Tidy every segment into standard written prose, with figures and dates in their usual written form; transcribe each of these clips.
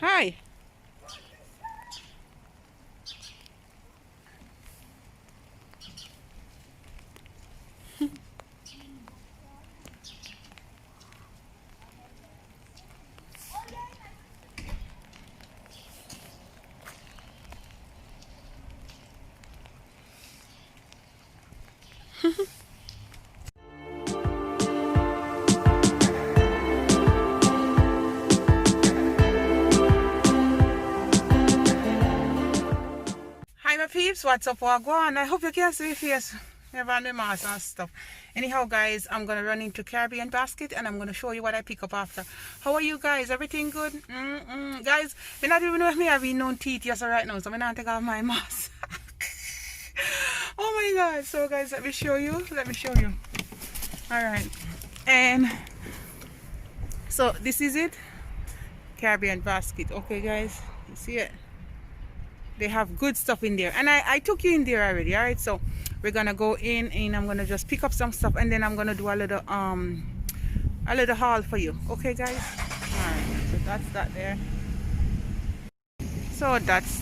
Hi. Hi, my peeps. What's up? What go on? I hope you can see me face. Never on the mask and stuff. Anyhow, guys, I'm gonna run into Caribbean Basket and I'm gonna show you what I pick up after. How are you guys? Everything good? Guys, we not even know if me having no teeth yes right now, so I'm not take off my mask. Oh my god. So guys, let me show you. Let me show you. Alright. And so this is it. Caribbean Basket. Okay guys. You see it? They have good stuff in there, and I took you in there already. All right, so we're gonna go in and I'm gonna just pick up some stuff, and then I'm gonna do a little haul for you. Okay guys, all right, so that's that there. So that's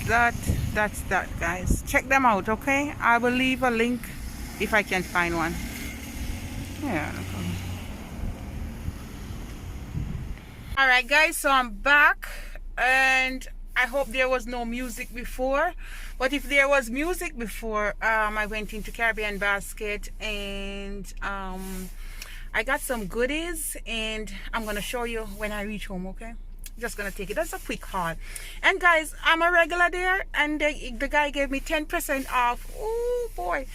that guys. Check them out. Okay, I will leave a link if I can find one. Yeah. All right guys, so I'm back, and I hope there was no music before, but if there was music before, I went into Caribbean Basket and I got some goodies, and I'm gonna show you when I reach home. Okay, just gonna take it. That's a quick haul. And guys, I'm a regular there, and the guy gave me 10% off. Oh boy.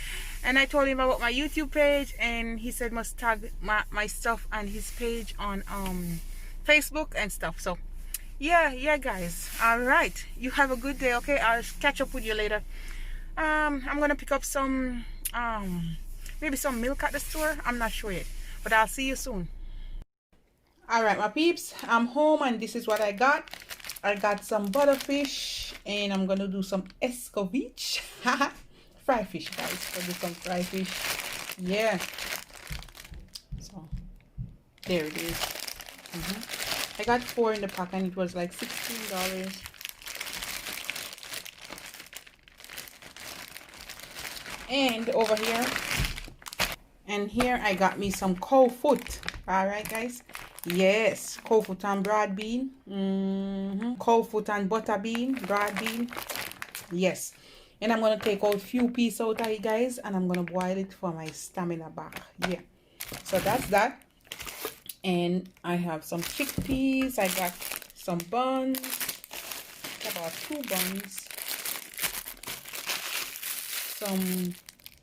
And I told him about my YouTube page, and he said must tag my stuff on his page on Facebook and stuff. So yeah guys, all right, you have a good day. Okay, I'll catch up with you later. I'm gonna pick up some maybe some milk at the store. I'm not sure yet, but I'll see you soon. All right, my peeps, I'm home, and this is what I got. I got some butterfish, and I'm gonna do some escovitch. Fry fish, guys. I'll do some fry fish. Yeah, so there it is. I got 4 in the pack, and it was like $16. And over here, and here I got me some cow foot. All right guys, yes, cow foot and broad bean. Cow foot and butter bean, broad bean. Yes, and I'm gonna take out few pieces out of it, guys, and I'm gonna boil it for my stamina back. Yeah, so that's that. And I have some chickpeas. I got some buns, about 2 buns,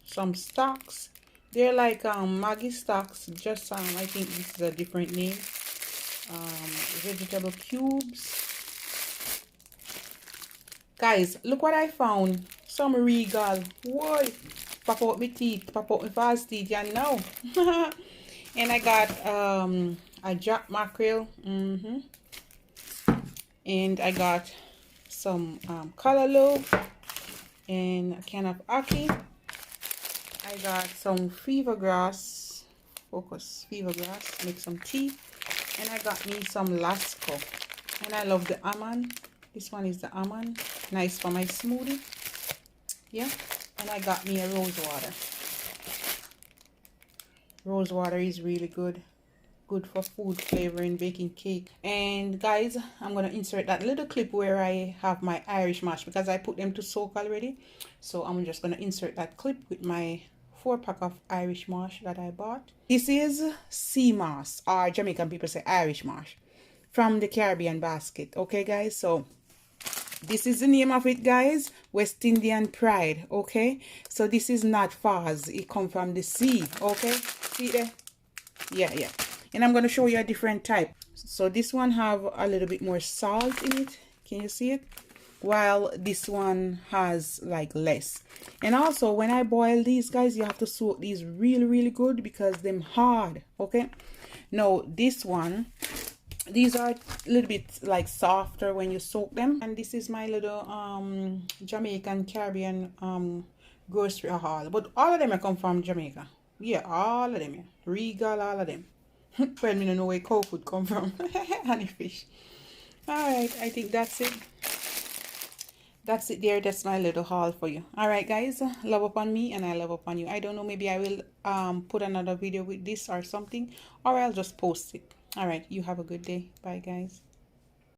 some stocks. They're like Maggi stocks, just I think this is a different name. Vegetable cubes. Guys, look what I found. Some Regal. Whoa, pop out my teeth, pop out my false teeth, you know. And I got a jack mackerel, and I got some callaloo and a can of ackee. I got some fever grass, fever grass, make some tea, and I got me some lasco, and I love the almond. This one is the almond, nice for my smoothie. Yeah, and I got me a rose water. Rose water is really good for food flavoring, baking cake. And guys, I'm gonna insert that little clip where I have my Irish mash, because I put them to soak already. So I'm just gonna insert that clip with my 4-pack of Irish mash that I bought. This is sea moss, or Jamaican people say Irish mash, from the Caribbean Basket. Okay guys, so this is the name of it, guys. West Indian Pride. Okay, so this is not fars, it come from the sea. Okay, see there? Yeah, and I'm going to show you a different type. So this one have a little bit more salt in it, can you see it, while this one has like less. And also when I boil these, guys, you have to soak these really good, because them hard. Okay, now this one, these are a little bit like softer when you soak them. And this is my little Jamaican Caribbean grocery haul, but all of them come from Jamaica. Yeah, all of them, yeah. Regal, all of them. Well, me don't know where cow food come from. Honey fish. All right, I think that's it. That's it there. That's my little haul for you. All right, guys, love upon me and I love upon you. I don't know, maybe I will put another video with this or something, or I'll just post it. All right, you have a good day. Bye, guys.